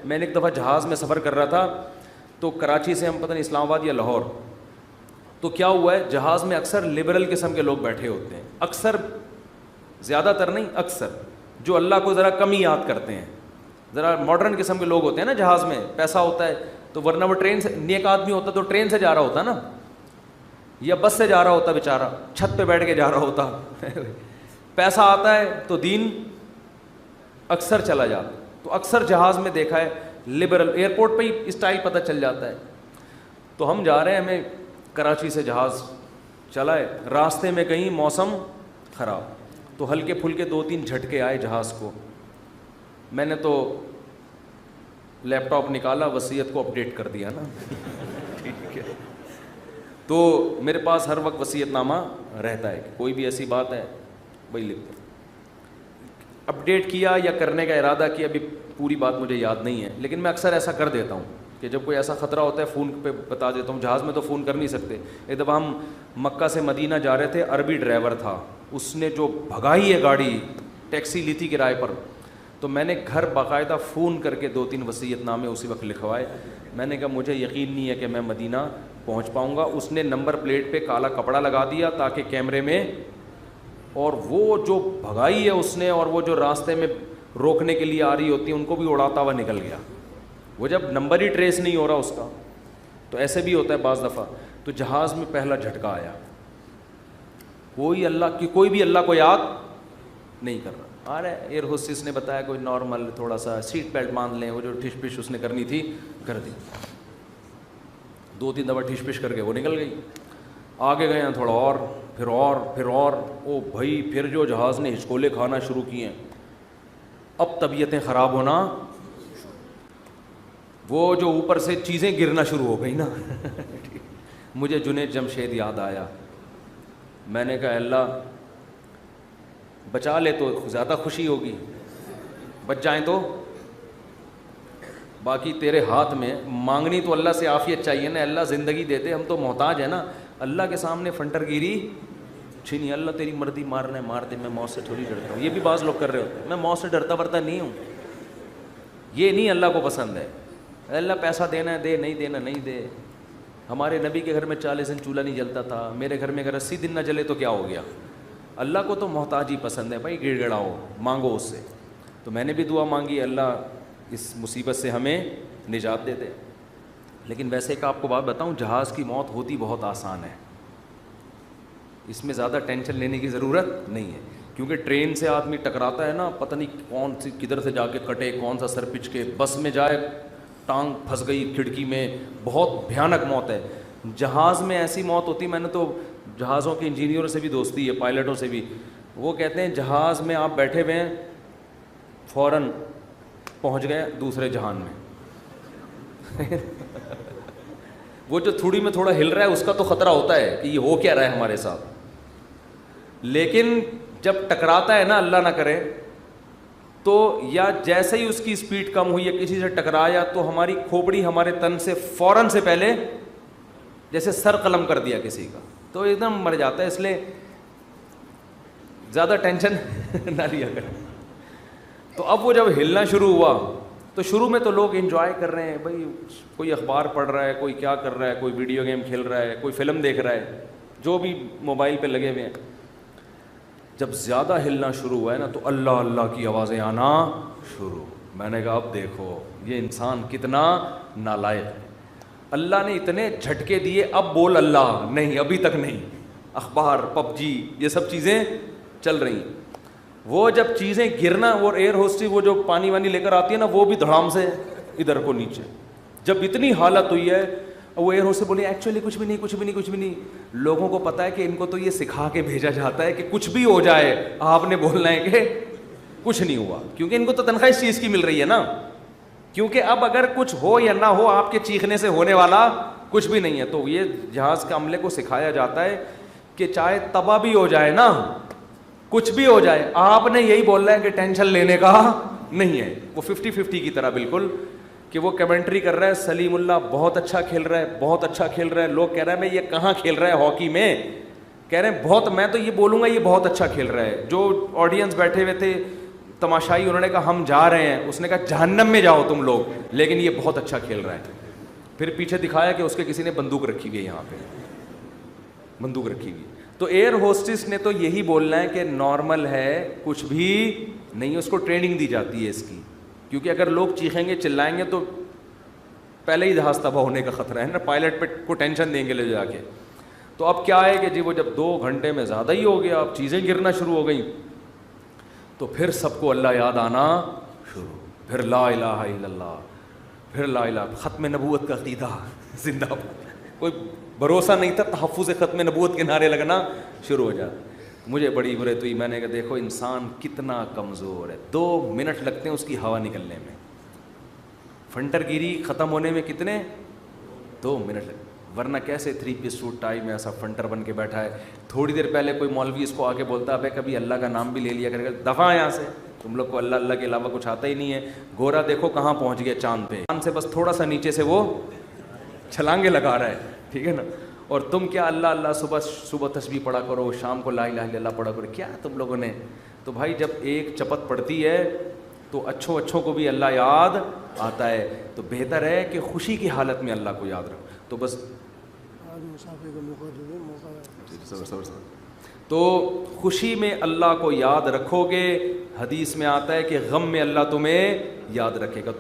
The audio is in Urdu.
میں نے ایک دفعہ جہاز میں سفر کر رہا تھا, تو کراچی سے ہم پتہ نہیں اسلام آباد یا لاہور, تو کیا ہوا ہے جہاز میں اکثر لبرل قسم کے لوگ بیٹھے ہوتے ہیں, اکثر, زیادہ تر نہیں, اکثر, جو اللہ کو ذرا کم ہی یاد کرتے ہیں, ذرا ماڈرن قسم کے لوگ ہوتے ہیں نا جہاز میں, پیسہ ہوتا ہے تو ورنہ وہ ٹرین سے, نیک آدمی ہوتا تو ٹرین سے جا رہا ہوتا نا, یا بس سے جا رہا ہوتا بیچارہ, چھت پہ بیٹھ کے جا رہا ہوتا. پیسہ آتا ہے تو دین اکثر چلا جاتا. تو اکثر جہاز میں دیکھا ہے لبرل, ایئرپورٹ پہ ہی اسٹائل پتہ چل جاتا ہے. تو ہم جا رہے ہیں, ہمیں کراچی سے جہاز چلا ہے, راستے میں کہیں موسم خراب, تو ہلکے پھلکے 2-3 جھٹکے آئے جہاز کو. میں نے تو لیپ ٹاپ نکالا, وصیت کو اپڈیٹ کر دیا نا. ٹھیک ہے, تو میرے پاس ہر وقت وصیت نامہ رہتا ہے, کوئی بھی ایسی بات ہے وہی لکھ دو. اپڈیٹ کیا یا کرنے کا ارادہ کیا, ابھی پوری بات مجھے یاد نہیں ہے, لیکن میں اکثر ایسا کر دیتا ہوں کہ جب کوئی ایسا خطرہ ہوتا ہے فون پہ بتا دیتا ہوں. جہاز میں تو فون کر نہیں سکتے. ایک دفعہ ہم مکہ سے مدینہ جا رہے تھے, عربی ڈرائیور تھا, اس نے جو بھگائی ہے گاڑی, ٹیکسی لی تھی کرائے پر, تو میں نے گھر باقاعدہ فون کر کے 2-3 وصیت نامے اسی وقت لکھوائے. میں نے کہا مجھے یقین نہیں ہے کہ میں مدینہ پہنچ پاؤں گا. اس نے نمبر پلیٹ پہ کالا کپڑا لگا دیا تاکہ کیمرے میں, اور وہ جو بھگائی ہے اس نے, اور وہ جو راستے میں روکنے کے لیے آ رہی ہوتی ہیں ان کو بھی اڑاتا ہوا نکل گیا. وہ جب نمبر ہی ٹریس نہیں ہو رہا اس کا, تو ایسے بھی ہوتا ہے بعض دفعہ. تو جہاز میں پہلا جھٹکا آیا, کوئی بھی اللہ کو یاد نہیں کر رہا. ارے ایئر ہوسٹس نے بتایا کوئی نارمل تھوڑا سا سیٹ بیلٹ باندھ لیں, وہ جو ٹھش پش اس نے کرنی تھی کر دی. 2-3 دفعہ ٹھش پش کر کے وہ نکل گئی. آگے گئے ہیں تھوڑا اور, پھر اور, پھر اور, او بھائی پھر جو جہاز نے ہچکولے کھانا شروع کیے ہیں, اب طبیعتیں خراب ہونا, وہ جو اوپر سے چیزیں گرنا شروع ہو گئی نا. مجھے جنید جمشید یاد آیا. میں نے کہا اللہ بچا لے تو زیادہ خوشی ہوگی, بچ جائیں تو, باقی تیرے ہاتھ میں. مانگنی تو اللہ سے عافیت چاہیے نا, اللہ زندگی دے دے, ہم تو محتاج ہیں نا. اللہ کے سامنے فنٹر گیری چھینی, اللہ تیری مرضی, مارنا ہے مار دے, میں موت سے تھوڑی ڈرتا ہوں. یہ بھی بعض لوگ کر رہے ہوتے ہیں, میں موت سے ڈرتا ورتا نہیں ہوں. یہ نہیں اللہ کو پسند ہے. اللہ پیسہ دینا ہے دے, نہیں دینا نہیں دے. ہمارے نبی کے گھر میں 40 دن چولہا نہیں جلتا تھا, میرے گھر میں اگر 80 دن نہ جلے تو کیا ہو گیا. اللہ کو تو محتاجی پسند ہے بھائی, گڑ گڑاؤ, مانگو اس سے. تو میں نے بھی دعا مانگی, اللہ اس مصیبت سے ہمیں نجات دے دے. لیکن ویسے ایک آپ کو بات بتاؤں, جہاز کی موت ہوتی بہت آسان ہے, اس میں زیادہ ٹینشن لینے کی ضرورت نہیں ہے. کیونکہ ٹرین سے آدمی ٹکراتا ہے نا, پتہ نہیں کون سی کدھر سے جا کے کٹے, کون سا سر پچ کے. بس میں جائے ٹانگ پھنس گئی کھڑکی میں, بہت بھیانک موت ہے. جہاز میں ایسی موت ہوتی, میں نے تو جہازوں کے انجینئروں سے بھی دوستی ہے, پائلٹوں سے بھی, وہ کہتے ہیں جہاز میں آپ بیٹھے ہوئے ہیں, فوراً پہنچ گئے دوسرے جہان میں. وہ جو تھوڑی میں تھوڑا ہل رہا ہے اس کا تو خطرہ ہوتا ہے کہ یہ ہو کیا رہا ہے ہمارے ساتھ, لیکن جب ٹکراتا ہے نا, اللہ نہ کرے, تو یا جیسے ہی اس کی اسپیڈ کم ہوئی یا کسی سے ٹکرایا تو ہماری کھوپڑی ہمارے تن سے فوراً سے پہلے جیسے سر قلم کر دیا کسی کا, تو ایک دم مر جاتا ہے. اس لیے زیادہ ٹینشن نہ لیا کریں. تو اب وہ جب ہلنا شروع ہوا تو شروع میں تو لوگ انجوائے کر رہے ہیں بھائی, کوئی اخبار پڑھ رہا ہے, کوئی کیا کر رہا ہے, کوئی ویڈیو گیم کھیل رہا ہے, کوئی فلم دیکھ رہا ہے, جو بھی موبائل پہ لگے ہوئے ہیں. جب زیادہ ہلنا شروع ہوا ہے نا, تو اللہ اللہ کی آوازیں آنا شروع. میں نے کہا اب دیکھو یہ انسان کتنا نالائق ہے. اللہ نے اتنے جھٹکے دیے, اب بول اللہ نہیں, ابھی تک نہیں. اخبار, پب جی, یہ سب چیزیں چل رہی ہیں. وہ جب چیزیں گرنا, وہ ایئر ہوسٹس وہ جو پانی وانی لے کر آتی ہے نا, وہ بھی دھڑام سے ادھر کو نیچے. جب اتنی حالت ہوئی ہے, وہ ایئر ہوسٹس بولی ایکچولی کچھ بھی نہیں, کچھ بھی نہیں, کچھ بھی نہیں. لوگوں کو پتہ ہے کہ ان کو تو یہ سکھا کے بھیجا جاتا ہے کہ کچھ بھی ہو جائے آپ نے بولنا ہے کہ کچھ نہیں ہوا, کیونکہ ان کو تو تنخواہ اس چیز کی مل رہی ہے نا. کیونکہ اب اگر کچھ ہو یا نہ ہو, آپ کے چیخنے سے ہونے والا کچھ بھی نہیں ہے. تو یہ جہاز کے عملے کو سکھایا جاتا ہے کہ چاہے تباہ بھی ہو جائے نا, کچھ بھی ہو جائے, آپ نے یہی بولنا ہے کہ ٹینشن لینے کا نہیں ہے. وہ 50-50 کی طرح بالکل, کہ وہ کمنٹری کر رہا ہے, سلیم اللہ بہت اچھا کھیل رہا ہے, بہت اچھا کھیل رہا ہے. لوگ کہہ رہے ہیں میں یہ کہاں کھیل رہا ہے ہاکی میں, کہہ رہے ہیں بہت, میں تو یہ بولوں گا یہ بہت اچھا کھیل رہا ہے. جو آڈینس بیٹھے ہوئے تھے تماشائی انہوں نے کہا ہم جا رہے ہیں, اس نے کہا جہنم میں جاؤ تم لوگ, لیکن یہ بہت اچھا کھیل رہا ہے. پھر پیچھے دکھایا کہ اس کے کسی نے بندوق رکھی ہوئی ہے, یہاں پہ بندوق رکھی ہوئی. تو ایئر ہوسٹس نے تو یہی بولنا ہے کہ نارمل ہے, کچھ بھی نہیں, اس کو ٹریننگ دی جاتی ہے اس کی, کیونکہ اگر لوگ چیخیں گے چلائیں گے تو پہلے ہی جہاز تباہ ہونے کا خطرہ ہے نا, پائلٹ پہ کو ٹینشن دیں گے لے جا کے. تو اب کیا ہے کہ جی وہ جب 2 گھنٹے میں زیادہ ہی ہو گیا, اب چیزیں گرنا شروع ہو گئیں, تو پھر سب کو اللہ یاد آنا شروع, پھر لا الہ الا اللہ, پھر لا الہ, ختم نبوت کا عقیدہ زندہ باد. کوئی بھروسہ نہیں تھا, تحفظ ختم نبوت کے نعرے لگنا شروع ہو جاتا. مجھے بڑی برے تو میں نے کہا دیکھو انسان کتنا کمزور ہے, 2 منٹ لگتے ہیں اس کی ہوا نکلنے میں, فنٹر گیری ختم ہونے میں کتنے 2 منٹ لگتے, ورنہ کیسے 3 پیس سوٹ ٹائی میں ایسا فنٹر بن کے بیٹھا ہے. تھوڑی دیر پہلے کوئی مولوی اس کو آ کے بولتا ہے کبھی اللہ کا نام بھی لے لیا کرے گا, دفعہ یہاں سے, تم لوگ کو اللہ اللہ کے علاوہ کچھ آتا ہی نہیں ہے. گورا دیکھو کہاں پہنچ گیا, چاند پہ, چاند سے بس تھوڑا سا نیچے سے وہ چھلانگے لگا رہا ہے, ٹھیک ہے نا. اور تم کیا اللہ اللہ صبح تسبیح پڑھا کرو, شام کو لا الہ الا اللہ پڑھا کرو, کیا تم لوگوں نے. تو بھائی جب ایک چپت پڑتی ہے تو اچھوں کو بھی اللہ یاد آتا ہے, تو بہتر ہے کہ خوشی کی حالت میں اللہ کو یاد رکھو. تو بس تو خوشی میں اللہ کو یاد رکھو گے, حدیث میں آتا ہے کہ غم میں اللہ تمہیں یاد رکھے گا.